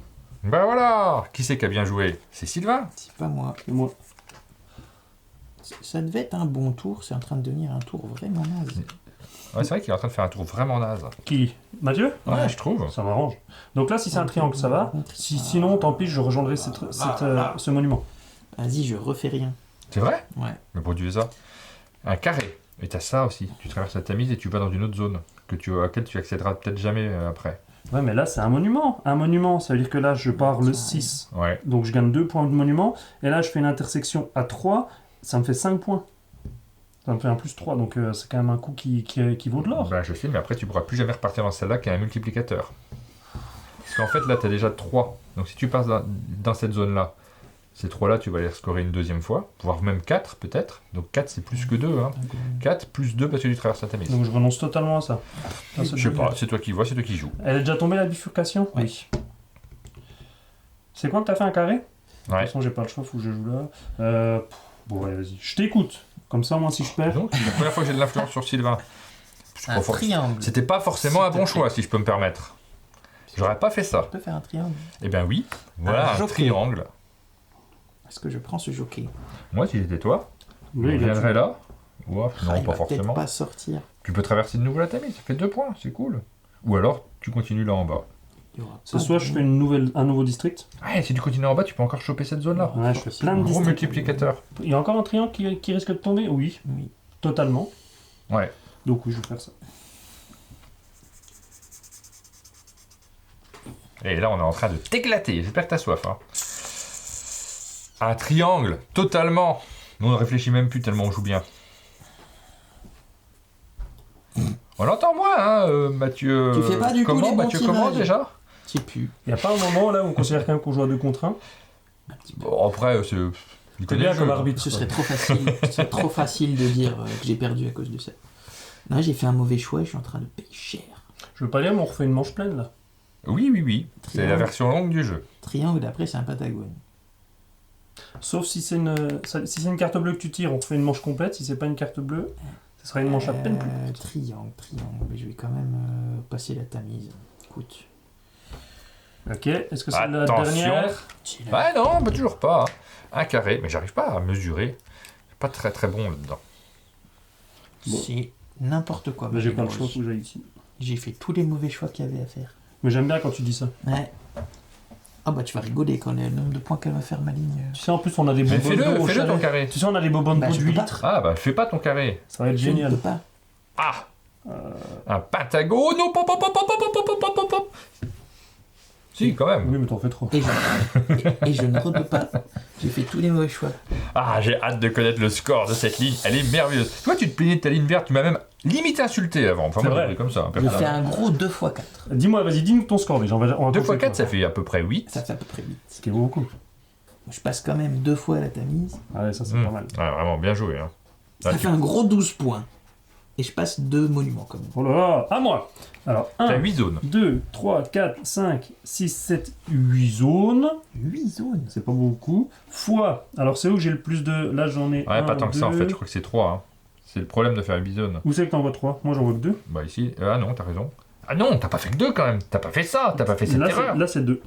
Bah voilà. Qui c'est qui a bien joué? C'est Sylvain. C'est pas moi. Et moi. Ça devait être un bon tour, c'est en train de devenir un tour vraiment naze. Ouais, c'est vrai qu'il est en train de faire un tour vraiment naze. Qui? Mathieu? Ouais, je trouve. Ça m'arrange. Donc là, si c'est un triangle, ça va. Sinon, tant pis, je rejoindrai ce monument. Vas-y, je refais rien. C'est vrai? Ouais. Mais produis ça. Un carré. Et t'as ça aussi. Tu traverses la Tamise et tu vas dans une autre zone à laquelle tu accéderas peut-être jamais après. Ouais, mais là, c'est un monument. Un monument, ça veut dire que là, je pars le 6. Ouais. Donc, je gagne 2 points de monument. Et là, je fais une intersection à 3. Ça me fait 5 points. Ça me fait un plus 3. Donc, c'est quand même un coup qui vaut de l'or. Bah, je sais, mais après, tu pourras plus jamais repartir dans celle-là qui a un multiplicateur. Parce qu'en fait, là, tu as déjà 3. Donc, si tu passes dans cette zone-là, ces 3-là, tu vas les scorer une deuxième fois, voire même 4 peut-être. Donc, 4, c'est plus que 2. Hein. 4 plus 2 parce que tu traverses la Tamise. Donc, je renonce totalement à ça. Je sais pas, c'est toi qui vois, c'est toi qui joues. Elle est déjà tombée, la bifurcation? Ouais. Oui. C'est quoi que t'as fait un carré? De toute Ouais. façon, j'ai pas le choix, faut que je joue là. Bon, allez, vas-y. Je t'écoute. Comme ça, moi, si je perds. Donc, c'est la première fois que j'ai de l'influence sur Sylvain. Un Bon, triangle. C'était pas forcément S'il un te bon plaît. choix, si je peux me permettre. J'aurais pas fait ça. Je peux faire un triangle. Eh bien oui, voilà un joker. triangle. Est-ce que je prends ce joker? Moi, si j'étais toi, je Lui, il a viendrais là. Ouah, Ah, non, il pas va forcément. peut-être pas sortir. Tu peux traverser de nouveau la Tamise, ça fait 2 points, c'est cool. Ou alors, tu continues là en bas. Il y aura C'est pas soit de- je fais un nouveau district. Ouais, si tu continues en bas, tu peux encore choper cette zone-là. Ouais, je fais plein de Gros districts. multiplicateur. Il y a encore un triangle qui risque de tomber? Oui, Oui. totalement. Ouais. Donc oui, je vais faire ça. Et là, on est en train de t'éclater. J'espère que t'as soif. Hein. Un triangle, totalement. Nous, on ne réfléchit même plus tellement on joue bien. On l'entend moins, hein, Mathieu. Tu fais pas du coup les bons Mathieu, comment tirages. déjà? Je sais plus. Il n'y a pas un moment là où on considère quand même qu'on joue à 2 contre 1. Un petit peu. Bon, après, c'est... Tu connais bien le comme jeu. arbitre. Ce serait trop facile. Ce serait trop facile de dire que j'ai perdu à cause de ça. Non, j'ai fait un mauvais choix et je suis en train de payer cher. Je veux pas dire, mais on refait une manche pleine là. Oui. C'est la Triangle. version longue du jeu. Triangle, d'après, c'est un pentagone. Sauf si c'est une carte bleue que tu tires, on refait une manche complète. Si c'est pas une carte bleue, ce sera une manche à peine plus petite. Triangle. Mais je vais quand même passer la tamise. Écoute. Ok, est-ce que c'est la Attention. dernière? C'est là. Bah non, bah toujours pas. Hein. Un carré, mais j'arrive pas à mesurer. Je suis pas très très bon là-dedans. Bon. C'est n'importe quoi. Bah, j'ai pas le Marie-Rose. choix, faut que j'aille ici. J'ai fait tous les mauvais choix qu'il y avait à faire. Mais j'aime bien quand tu dis ça. Ouais. Ah bah tu vas rigoler quand le nombre de points qu'elle va faire ma ligne. Tu sais, en plus, on a des Mais bonbonnes d'eau au fais-le ton chalet. carré. Tu sais, on a des bonbonnes Bah, d'eau je de peux 8 pas. litres. Ah bah fais pas ton carré. Ça va être Je ne génial. peux pas. Ah Un pentagone. Oh, pop, pop, pop, pop, pop, pop, pop, pop, pop. Si, quand même. Oui, mais t'en fais trop. Et je ne repeux pas. J'ai fait tous les mauvais choix. Ah, j'ai hâte de connaître le score de cette ligne. Elle est merveilleuse. Toi, tu te plaignais de ta ligne verte. Tu m'as même limite insulté avant. Enfin, C'est moi, vrai. j'ai pris comme ça. J'ai fait un gros 2x4. Dis-moi, vas-y, dis-nous ton score déjà. On va 2 x compter, 4, quoi. ça fait à peu près 8. Ça fait à peu près 8. Ce qui est beaucoup. Je passe quand même 2 fois à la tamise. Ouais, ça, c'est Mmh. pas mal. Ouais, vraiment, bien joué. Hein. Ça Ah, fait un gros 12 points. Et je passe 2 monuments quand même. Oh là là, à moi. Alors, T'as 1, 8 zones. 2, 3, 4, 5, 6, 7, 8 zones. 8 zones. C'est pas beaucoup. Fois. Alors, c'est où que j'ai le plus de. Là, j'en ai. Ouais, un, pas tant que ça en deux. fait. Je crois que c'est 3. Hein. C'est le problème de faire 8 zones. Où c'est que t'en vois 3? Moi, j'en vois que 2. Bah ici. Ah non, t'as raison. Ah non, t'as pas fait que 2 quand même. T'as pas fait ça. T'as pas fait cette erreur. Là, c'est 2.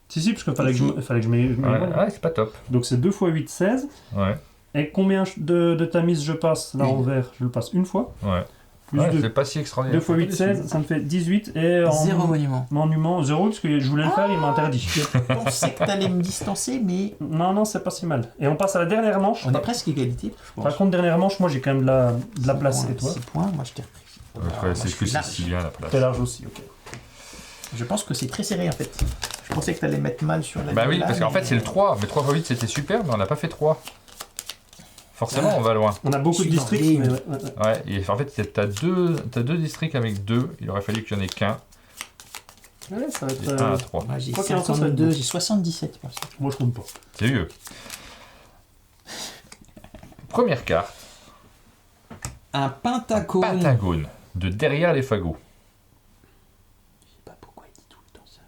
Si, parce qu'il fallait que je mette. Ouais, c'est pas top. Donc, c'est 2 x 8, 16. Ouais, Et combien de tamise je passe là en vert? Je le passe une fois. ouais. Plus Ouais, 2. c'est pas si extraordinaire. 2 x 8, 16, ça me fait 18. Et en 0 monument. monument, 0, parce que je voulais le faire, il m'a interdit. Je pensais que t'allais me distancer, mais Non, c'est pas si mal. Et on passe à la dernière manche. on est presque égalité. Je pense. Par contre, dernière manche, moi j'ai quand même de la place. Et toi? 6 points, moi je t'ai repris. Ouais, c'est que c'est si bien la place. T'es large aussi, ok. Je pense que c'est très serré en fait. Je pensais que t'allais mettre mal sur la Bah oui, là, parce qu'en mais- fait c'est le 3. Mais 3 x 8 c'était super, mais on n'a pas fait 3. Forcément, Ah. on va loin. On a beaucoup Je de suis districts, dans mais le ouais. Ouais, et en fait, t'as deux districts avec 2. Il aurait fallu qu'il y en ait qu'un. Ouais, ça va Et être. 1 à 3. Moi j'ai Quoi qu'il en soit, ça va être 52, beau. j'ai 77 pour ça. Moi je compte pas. C'est vieux. Première carte. Un pentagone. Pentagone. De derrière les fagots. Je sais pas pourquoi il dit tout le temps ça.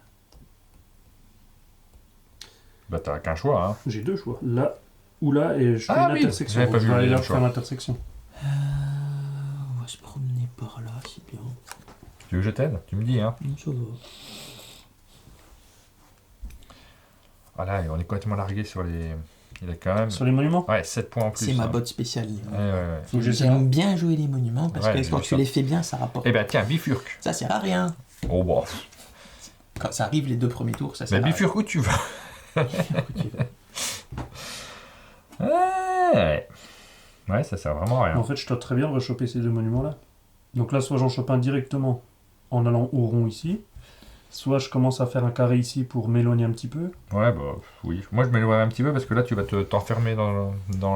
Bah t'as qu'un choix, hein. J'ai 2 choix. Là ou là, et je fais Ah une oui, intersection. j'avais pas Je vu vais le aller là deuxième faire choix. l'intersection. On va se promener par là, c'est bien. Tu veux que je t'aide? Tu me dis, hein. Ça va. Voilà, et on est complètement largué sur les... Il a quand même... Sur les monuments? Ouais, 7 points en plus. C'est ma hein. botte spéciale. Ouais. Faut que j'essaie J'aime bien jouer les monuments parce Ouais, que je quand vois tu ça. les fais bien, ça rapporte. Eh ben tiens, bifurque. Ça sert à rien. Oh bah. Quand ça arrive les 2 premiers tours, ça Mais sert à rien. bifurque où tu vas. Ouais, ça sert vraiment à rien. En fait, je dois très bien rechoper ces 2 monuments-là. Donc là, soit j'en chope un directement en allant au rond ici, soit je commence à faire un carré ici pour m'éloigner un petit peu. Ouais, bah oui. Moi, je m'éloigne un petit peu parce que là, tu vas t'enfermer dans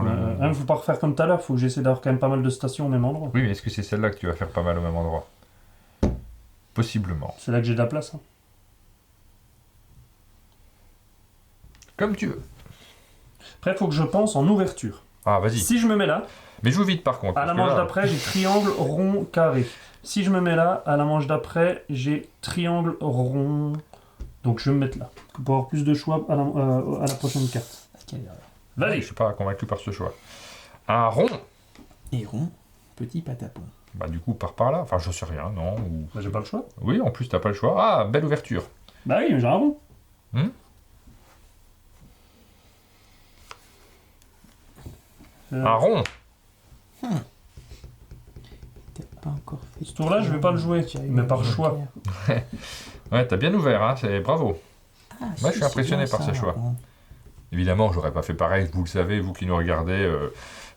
le... Il faut pas refaire comme tout à l'heure, faut que j'essaie d'avoir quand même pas mal de stations au même endroit. Oui, mais est-ce que c'est celle-là que tu vas faire pas mal au même endroit? Possiblement. C'est là que j'ai de la place. Hein. Comme tu veux. Après, il faut que je pense en ouverture. Ah, vas-y. Si je me mets là, Mais joue vite par contre. à la parce que manche là- d'après, j'ai triangle, rond, carré. Si je me mets là, à la manche d'après, j'ai triangle, rond. Donc je vais me mettre là. Pour avoir plus de choix à la prochaine carte. Quelle erreur. Je Vas-y. suis pas convaincu par ce choix. Un rond. Et rond, petit patapon. Bah du coup, par là. Enfin, je sais rien, non ou... Bah, j'ai pas le choix. Oui, en plus, t'as pas le choix. Ah, belle ouverture. Bah oui, mais j'ai un rond. Un rond. T'as pas encore fait. Ce tour-là, je vais pas le jouer, Tu as eu mais un par joker. choix. Ouais, t'as bien ouvert, hein. C'est bravo. Ah, Moi, je suis c'est impressionné bien par ça, ce choix. rond. Évidemment, j'aurais pas fait pareil, vous le savez, vous qui nous regardez.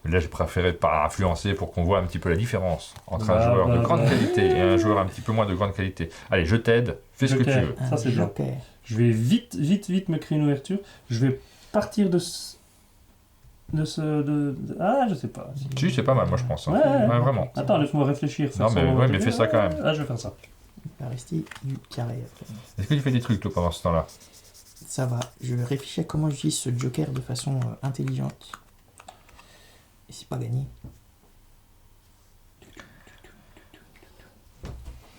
Là, j'ai préféré pas influencer pour qu'on voit un petit peu la différence entre un joueur de grande qualité et un joueur un petit peu moins de grande qualité. Allez, je t'aide, fais ce que tu veux. Ça, c'est bien. Joker. Je vais vite me créer une ouverture. Je vais partir Ah, je sais pas. Si, c'est pas mal, moi je pense. Hein. Ouais. Vraiment. Attends, laisse-moi réfléchir. Non, mais fais ça quand même. Ah, je vais faire ça. Il va rester du carré après. Est-ce que tu fais des trucs, toi, pendant ce temps-là? Ça va. Je réfléchis à comment j'utilise ce joker de façon intelligente. Et c'est pas gagné.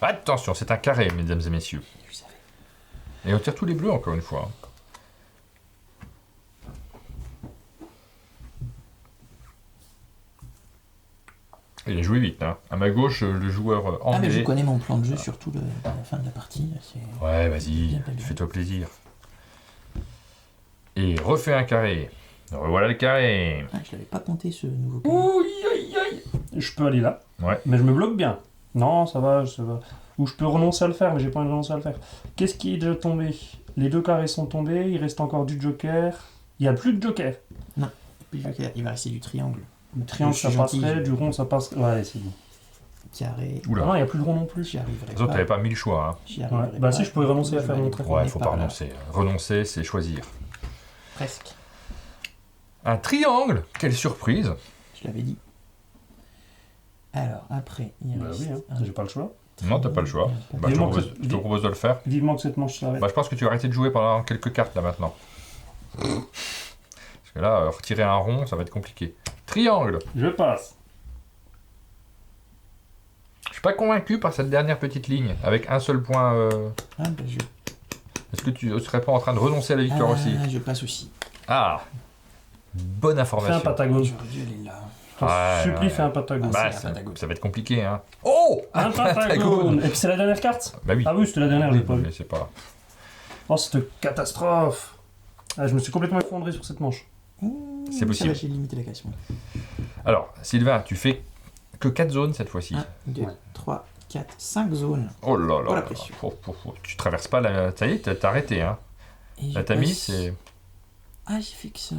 Attention, c'est un carré, mesdames et messieurs. Je savais. Et on tire tous les bleus, encore une fois. Il a joué vite, hein. À ma gauche, le joueur Ah, mais je anglais. connais mon plan de jeu, surtout à la fin de la partie. C'est- Ouais, vas-y, Bien. fais-toi plaisir. Et refais un carré. Revoilà le carré. Ah, je l'avais pas compté ce nouveau carré. Je peux aller là. Ouais. Mais je me bloque bien. Non, ça va. Ou je peux renoncer à le faire, mais j'ai pas envie de renoncer à le faire. Qu'est-ce qui est déjà tombé? Les 2 carrés sont tombés, il reste encore du joker. Il n'y a plus de joker. Puis le joker, il va rester du triangle. Le triangle, Je ça suis gentil, passerait, je- du rond, ça passerait. Ouais, allez, c'est bon. Carré. Ah Oula. non, il n'y a plus de rond non plus. J'y arriverai Les autres, pas. t'avais pas mis le choix, hein. J'y arriverai Ouais. Bah pas. si, je pourrais renoncer à faire vais mon aller trait. Ouais, promener faut par pas là. renoncer. Renoncer, c'est choisir. Presque. Un triangle. Quelle surprise. Je l'avais dit. Alors, après, il Bah reste oui, hein. un j'ai pas le choix. Non, t'as pas le choix. Bah, je Vivement te que propose- je te propose de le faire. Vivement que cette manche s'arrête. Bah, je pense que tu vas arrêter de jouer pendant quelques cartes là maintenant. Parce que là, retirer un rond, ça va être compliqué. Triangle. Je passe. Je suis pas convaincu par cette dernière petite ligne avec un seul point. Ah, bah, je... Est-ce que tu serais pas en train de renoncer à la victoire aussi? Je passe aussi. Ah, bonne Fais un information. patagone. J'aurais dû aller là. Je t'en Ouais, supplie, ouais. fais un patagone. Bah, c'est un patagone. ça va être compliqué, hein. Oh, Un patagone. Et puis c'est la dernière carte. Bah oui. Ah oui, c'était la dernière, je l'ai pas vu. Mais c'est pas. Oh, cette catastrophe. Ah, je me suis complètement effondré sur cette manche. C'est possible. Ça va, j'ai limité la question. Alors, Sylvain, tu fais que 4 zones cette fois-ci. 1, 2, Ouais. 3, 4, 5 zones. Oh là là. Oh, la là. pression. Tu traverses pas la. Ça y est, t'as arrêté, hein. Et je La tamis, passe- c'est. Ah, j'ai fait que ça.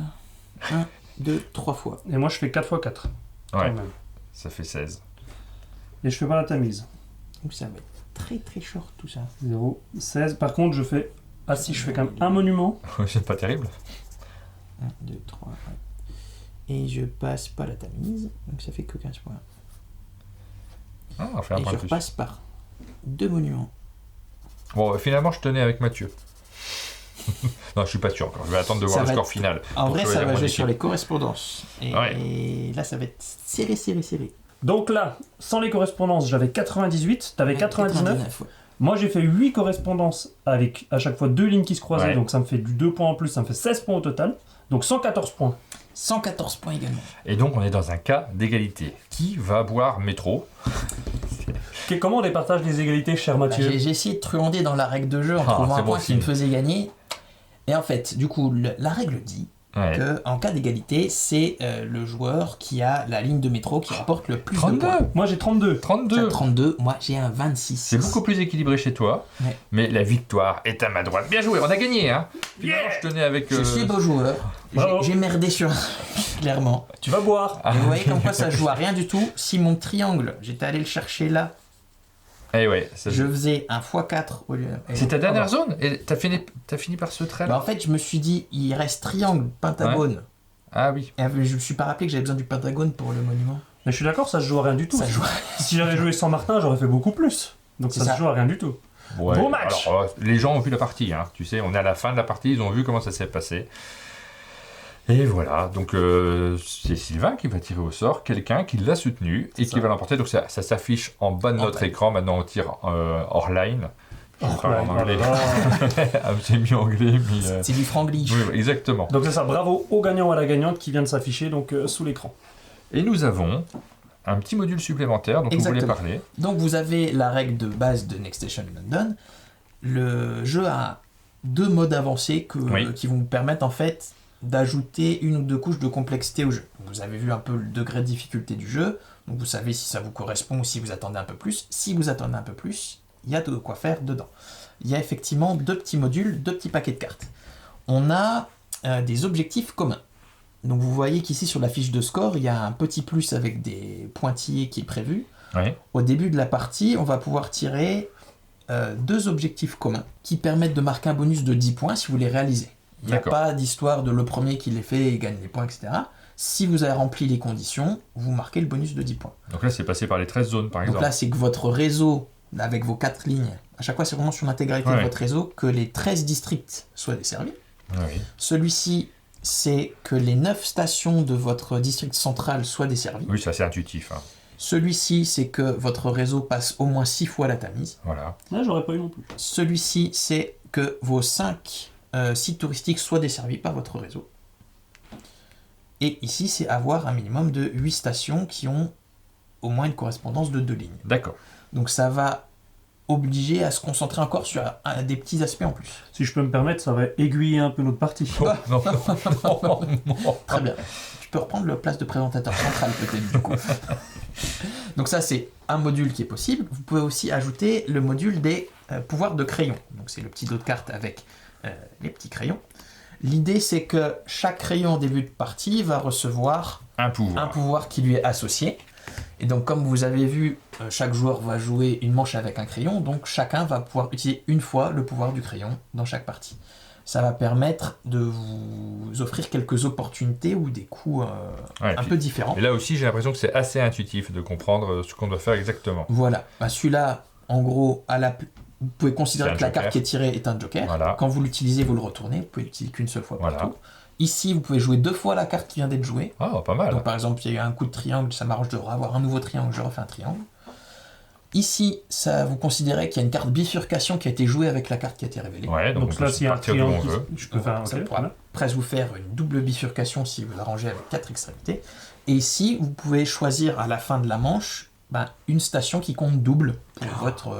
1, 2, 3 fois. Et moi, je fais 4 x 4. Ouais, ça fait 16. Et je fais pas la tamise. Donc ça va être très très short tout ça. 0, 16. Par contre, je fais. Ah si, je fais quand même un monument. C'est pas terrible. 1, 2, 3. Et je passe pas la tamise. Donc ça fait que 15 points. Ah, on fait un Et point je de plus. repasse par 2 monuments. Bon, finalement, je tenais avec Mathieu. Non, je suis pas sûr encore. Je vais attendre de voir Ça le va score être- final. En Pour vrai, ça choisir va mon jouer équipe. sur les correspondances. Et Ouais. là, ça va être serré, serré, serré. Donc là, sans les correspondances, j'avais 98, t'avais 99. Ouais. Moi, j'ai fait 8 correspondances avec à chaque fois 2 lignes qui se croisaient, Ouais. donc ça me fait du 2 points en plus, ça me fait 16 points au total. Donc 114 points. 114 points également. Et donc, on est dans un cas d'égalité. Qui va boire métro? Comment on départage les égalités, cher Bah, Mathieu? j'ai essayé de truander dans la règle de jeu en Ah, trouvant c'est un bon point qui signe. me faisait gagner. Et en fait, du coup, la règle dit Ouais. que en cas d'égalité, c'est le joueur qui a la ligne de métro qui rapporte le plus de 32 points. Moi, j'ai 32. J'ai 32 32, moi j'ai un 26. C'est beaucoup plus équilibré chez toi, Ouais. mais la victoire est à ma droite. Bien joué, on a gagné, hein. Finalement, je tenais avec. Je suis beau joueur. Bravo. J'ai merdé sur clairement. Tu vas boire. Ah. Et vous voyez comme quoi ça joue à rien du tout. Si mon triangle, j'étais allé le chercher là, Eh ouais, ça- je faisais un x4 au lieu. et- c'est ta dernière zone et t'as fini par ce trait Bah, là. en fait, je me suis dit, il reste triangle, pentagone. Ah oui. Et je me suis pas rappelé que j'avais besoin du pentagone pour le monument. Mais je suis d'accord, ça se joue à rien du tout. Ça joue. Si j'avais joué sans Martin, j'aurais fait beaucoup plus. Donc C'est ça ça. se joue à rien du tout. Ouais. Beau match. Alors, les gens ont vu la partie, hein. Tu sais, on est à la fin de la partie, ils ont vu comment ça s'est passé. Et voilà, donc c'est Sylvain qui va tirer au sort quelqu'un qui l'a soutenu et C'est qui ça. va l'emporter. Donc ça s'affiche en bas de notre bas. écran. Maintenant, on tire hors line. Je vais parler en Ouais, anglais. voilà. Ah, j'ai mis anglais, mais. C'est du franglish. Oui, oui, exactement. Donc c'est ça, bravo au gagnant ou à la gagnante qui vient de s'afficher donc sous l'écran. Et nous avons un petit module supplémentaire dont Exactement. vous voulez parler. Donc vous avez la règle de base de Next Station London. Le jeu a 2 modes avancés Oui. qui vont vous permettre en fait d'ajouter 1 ou 2 couches de complexité au jeu. Vous avez vu un peu le degré de difficulté du jeu, donc vous savez si ça vous correspond ou si vous attendez un peu plus. Si vous attendez un peu plus, il y a de quoi faire dedans. Il y a effectivement 2 petits modules, 2 petits paquets de cartes. On a des objectifs communs. Donc vous voyez qu'ici sur la fiche de score, il y a un petit plus avec des pointillés qui est prévu. Oui. Au début de la partie, on va pouvoir tirer 2 objectifs communs qui permettent de marquer un bonus de 10 points si vous les réalisez. Il n'y a D'accord. pas d'histoire de le premier qui les fait et gagne les points, etc. Si vous avez rempli les conditions, vous marquez le bonus de 10 points. Donc là, c'est passé par les 13 zones, par Donc exemple. là, c'est que votre réseau, avec vos 4 lignes, à chaque fois, c'est vraiment sur l'intégralité de Ouais. votre réseau, que les 13 districts soient desservis. Oui. Celui-ci, c'est que les 9 stations de votre district central soient desservies. Oui, c'est assez intuitif. Hein. Celui-ci, c'est que votre réseau passe au moins 6 fois la Tamise. Voilà. Là, j'aurais pas eu non plus. Celui-ci, c'est que vos 5 sites touristiques soient desservis par votre réseau. Et ici, c'est avoir un minimum de 8 stations qui ont au moins une correspondance de 2 lignes. D'accord. Donc ça va obliger à se concentrer encore sur des petits aspects en plus. Si je peux me permettre, ça va aiguiller un peu notre partie. Oh, non, non, non. Très bien. Tu peux reprendre la place de présentateur central peut-être du coup. Donc ça, c'est un module qui est possible. Vous pouvez aussi ajouter le module des pouvoirs de crayon. Donc c'est le petit dos de carte avec les petits crayons. L'idée, c'est que chaque crayon en début de partie va recevoir Un pouvoir. un pouvoir qui lui est associé. Et donc, comme vous avez vu, chaque joueur va jouer une manche avec un crayon, donc chacun va pouvoir utiliser une fois le pouvoir du crayon dans chaque partie. Ça va permettre de vous offrir quelques opportunités ou des coups Ouais, un puis- peu différents. Et là aussi, j'ai l'impression que c'est assez intuitif de comprendre ce qu'on doit faire exactement. Voilà. Bah, celui-là, en gros, vous pouvez considérer C'est un que la carte joker. qui est tirée est un joker. Voilà. Quand vous l'utilisez, vous le retournez. Vous pouvez l'utiliser qu'une seule fois Voilà. par tour. Ici, vous pouvez jouer 2 fois la carte qui vient d'être jouée. Ah, pas mal. Donc par exemple, il y a eu un coup de triangle, ça m'arrange de avoir un nouveau triangle, je refais un triangle. Ici, ça, vous considérez qu'il y a une carte bifurcation qui a été jouée avec la carte qui a été révélée. Ouais, donc, Donc on peut là, s'il y a un partir d'où on triangle, veut. je peux faire un Ça ok, pourra très bien. presque vous faire une double bifurcation si vous arrangez avec 4 extrémités. Et ici, vous pouvez choisir à la fin de la manche une station qui compte double pour votre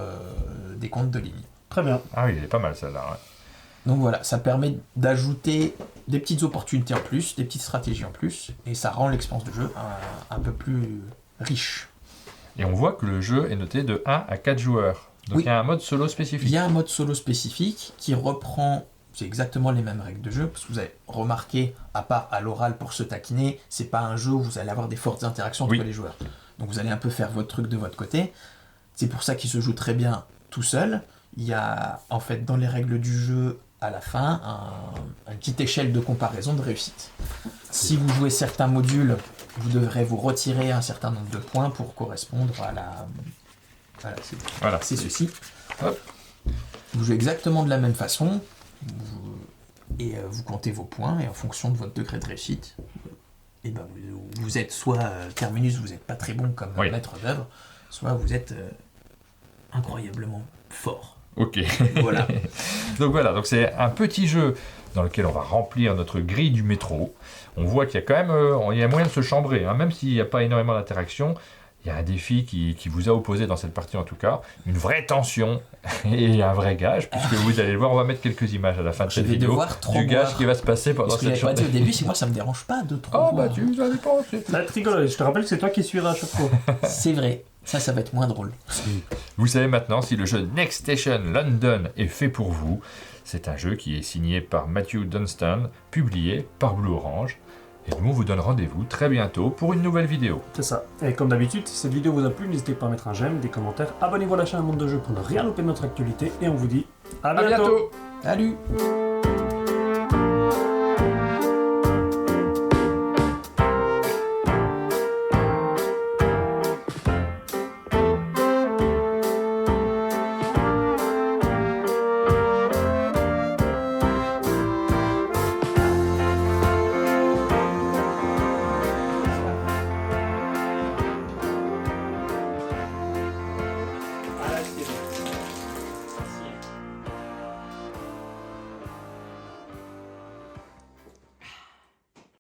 décompte de ligne. Très bien. Ah oui, il est pas mal celle-là. Ouais. Donc voilà, ça permet d'ajouter des petites opportunités en plus, des petites stratégies en plus, et ça rend l'expérience de jeu un peu plus riche. Et on voit que le jeu est noté de 1 à 4 joueurs. Donc Oui. il y a un mode solo Il spécifique. y a un mode solo spécifique qui reprend, c'est exactement les mêmes règles de jeu, parce que vous avez remarqué, à part à l'oral pour se taquiner, c'est pas un jeu où vous allez avoir des fortes interactions entre Oui. les joueurs. Donc vous allez un peu faire votre truc de votre côté. C'est pour ça qu'il se joue très bien tout seul. Il y a en fait dans les règles du jeu à la fin une petite échelle de comparaison de réussite. Si vous jouez certains modules, vous devrez vous retirer un certain nombre de points pour correspondre à la... Voilà. C'est ceci. Hop. Vous jouez exactement de la même façon vous comptez vos points et en fonction de votre degré de réussite, et ben vous êtes soit terminus, vous n'êtes pas très bon comme Oui. maître d'œuvre, soit vous êtes incroyablement fort. Ok. Voilà. Donc voilà, donc c'est un petit jeu dans lequel on va remplir notre grille du métro. On voit qu'il y a quand même il y a moyen de se chambrer, hein, même s'il n'y a pas énormément d'interaction. Il y a un défi qui vous a opposé dans cette partie en tout cas, une vraie tension et un vrai gage, puisque vous allez le voir, on va mettre quelques images à la fin de Je cette vais vidéo devoir trop du gage boire. qui va se passer pendant Ce que cette j'avais pas dit journée. au début, c'est que moi ça me dérange pas de trop Oh boire. bah tu nous avais pensé. Ça va être rigolo. Je te rappelle que c'est toi qui suivras à chaque fois. C'est vrai, ça va être moins drôle. Vous savez maintenant si le jeu Next Station London est fait pour vous. C'est un jeu qui est signé par Matthew Dunstan, publié par Blue Orange. Et nous, on vous donne rendez-vous très bientôt pour une nouvelle vidéo. C'est ça. Et comme d'habitude, si cette vidéo vous a plu, n'hésitez pas à mettre un j'aime, des commentaires, abonnez-vous à la chaîne Monde de Jeu pour ne rien louper de notre actualité. Et on vous dit à bientôt. Salut!